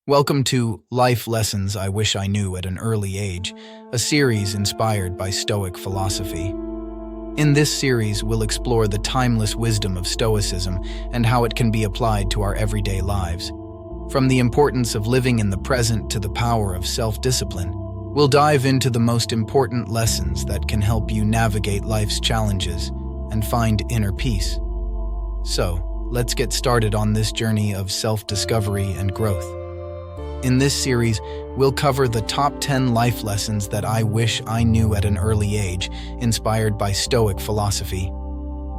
Welcome to Life Lessons I Wish I Knew at an Early Age, a series inspired by Stoic philosophy. In this series, we'll explore the timeless wisdom of Stoicism and how it can be applied to our everyday lives. From the importance of living in the present to the power of self-discipline, we'll dive into the most important lessons that can help you navigate life's challenges and find inner peace. So, let's get started on this journey of self-discovery and growth. In this series, we'll cover the top 10 life lessons that I wish I knew at an early age, inspired by Stoic philosophy.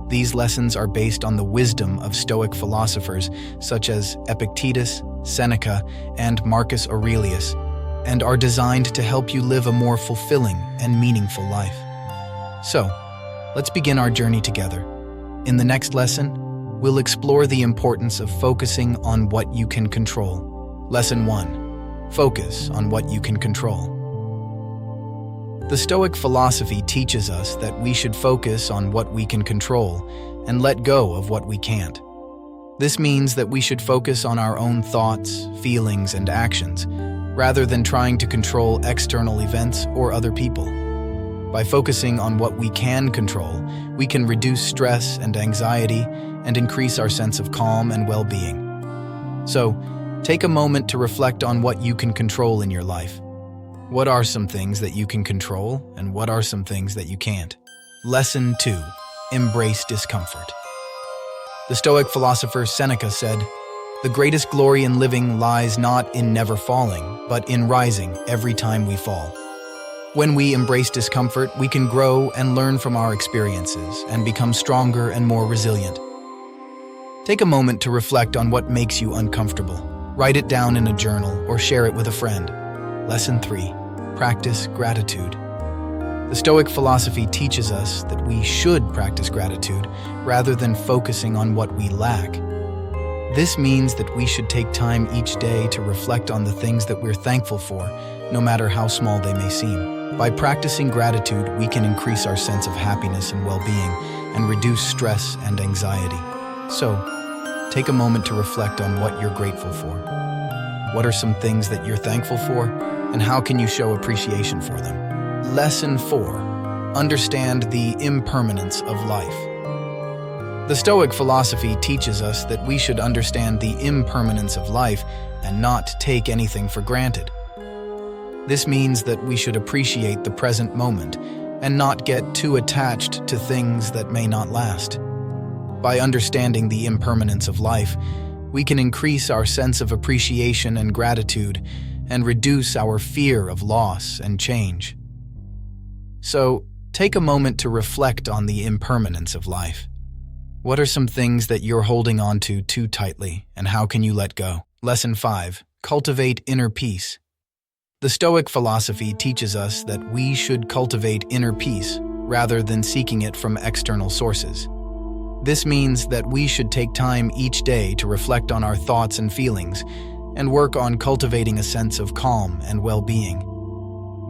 These lessons are based on the wisdom of Stoic philosophers such as Epictetus, Seneca, and Marcus Aurelius, and are designed to help you live a more fulfilling and meaningful life. So, let's begin our journey together. In the next lesson, we'll explore the importance of focusing on what you can control. Lesson 1. Focus on what you can control. The Stoic philosophy teaches us that we should focus on what we can control and let go of what we can't. This means that we should focus on our own thoughts, feelings, and actions, rather than trying to control external events or other people. By focusing on what we can control, we can reduce stress and anxiety and increase our sense of calm and well-being. So, take a moment to reflect on what you can control in your life. What are some things that you can control, and what are some things that you can't? Lesson 2. Embrace discomfort. The Stoic philosopher Seneca said, "The greatest glory in living lies not in never falling, but in rising every time we fall." When we embrace discomfort, we can grow and learn from our experiences and become stronger and more resilient. Take a moment to reflect on what makes you uncomfortable. Write it down in a journal or share it with a friend. Lesson 3. Practice gratitude. The Stoic philosophy teaches us that we should practice gratitude rather than focusing on what we lack. This means that we should take time each day to reflect on the things that we're thankful for, no matter how small they may seem. By practicing gratitude, we can increase our sense of happiness and well-being and reduce stress and anxiety. So, take a moment to reflect on what you're grateful for. What are some things that you're thankful for, and how can you show appreciation for them? Lesson 4. Understand the impermanence of life. The Stoic philosophy teaches us that we should understand the impermanence of life and not take anything for granted. This means that we should appreciate the present moment and not get too attached to things that may not last. By understanding the impermanence of life, we can increase our sense of appreciation and gratitude and reduce our fear of loss and change. So, take a moment to reflect on the impermanence of life. What are some things that you're holding on to too tightly, and how can you let go? Lesson 5. Cultivate inner peace. The Stoic philosophy teaches us that we should cultivate inner peace rather than seeking it from external sources. This means that we should take time each day to reflect on our thoughts and feelings and work on cultivating a sense of calm and well-being.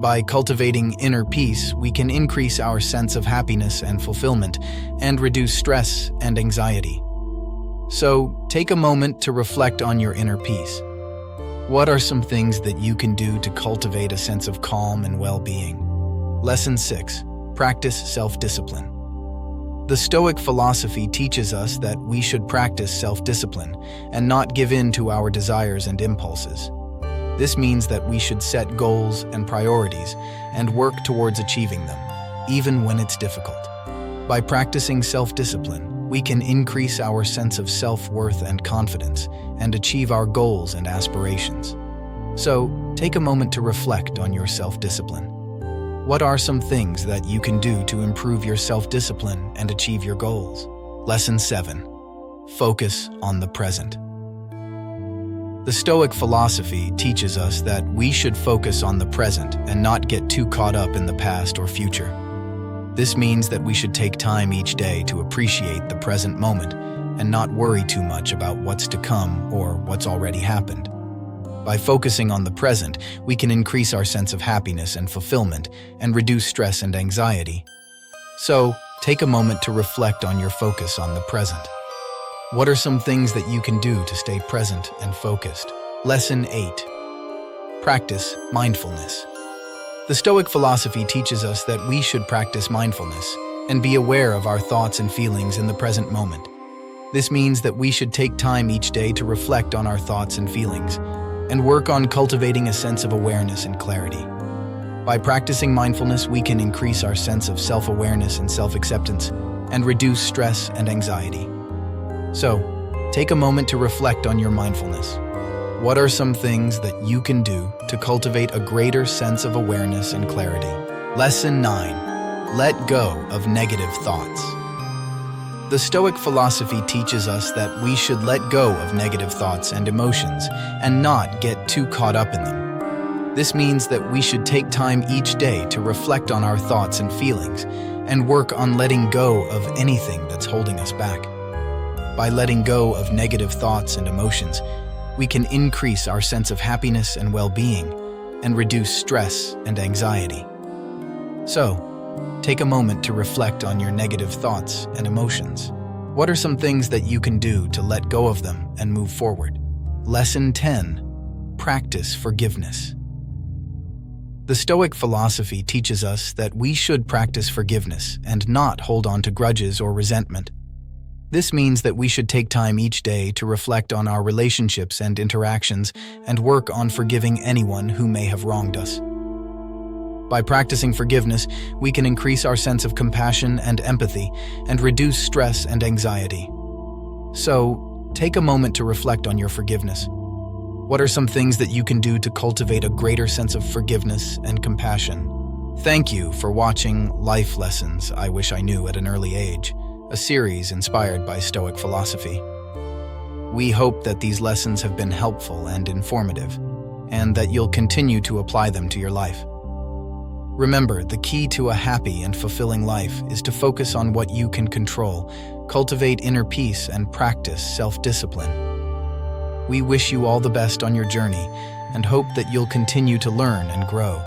By cultivating inner peace, we can increase our sense of happiness and fulfillment and reduce stress and anxiety. So, take a moment to reflect on your inner peace. What are some things that you can do to cultivate a sense of calm and well-being? Lesson 6. Practice self-discipline. The Stoic philosophy teaches us that we should practice self-discipline and not give in to our desires and impulses. This means that we should set goals and priorities and work towards achieving them, even when it's difficult. By practicing self-discipline, we can increase our sense of self-worth and confidence and achieve our goals and aspirations. So, take a moment to reflect on your self-discipline. What are some things that you can do to improve your self-discipline and achieve your goals? Lesson 7. Focus on the present. The Stoic philosophy teaches us that we should focus on the present and not get too caught up in the past or future. This means that we should take time each day to appreciate the present moment and not worry too much about what's to come or what's already happened. By focusing on the present, we can increase our sense of happiness and fulfillment and reduce stress and anxiety. So, take a moment to reflect on your focus on the present. What are some things that you can do to stay present and focused? Lesson 8. Practice mindfulness. The Stoic philosophy teaches us that we should practice mindfulness and be aware of our thoughts and feelings in the present moment. This means that we should take time each day to reflect on our thoughts and feelings and work on cultivating a sense of awareness and clarity. By practicing mindfulness, we can increase our sense of self-awareness and self-acceptance and reduce stress and anxiety. So, take a moment to reflect on your mindfulness. What are some things that you can do to cultivate a greater sense of awareness and clarity? Lesson 9. Let go of negative thoughts. The Stoic philosophy teaches us that we should let go of negative thoughts and emotions and not get too caught up in them. This means that we should take time each day to reflect on our thoughts and feelings and work on letting go of anything that's holding us back. By letting go of negative thoughts and emotions, we can increase our sense of happiness and well-being and reduce stress and anxiety. So, take a moment to reflect on your negative thoughts and emotions. What are some things that you can do to let go of them and move forward? Lesson 10. Practice forgiveness. The Stoic philosophy teaches us that we should practice forgiveness and not hold on to grudges or resentment. This means that we should take time each day to reflect on our relationships and interactions and work on forgiving anyone who may have wronged us. By practicing forgiveness, we can increase our sense of compassion and empathy and reduce stress and anxiety. So, take a moment to reflect on your forgiveness. What are some things that you can do to cultivate a greater sense of forgiveness and compassion? Thank you for watching Life Lessons I Wish I Knew at an Early Age, a series inspired by Stoic philosophy. We hope that these lessons have been helpful and informative, and that you'll continue to apply them to your life. Remember, the key to a happy and fulfilling life is to focus on what you can control, cultivate inner peace, and practice self-discipline. We wish you all the best on your journey and hope that you'll continue to learn and grow.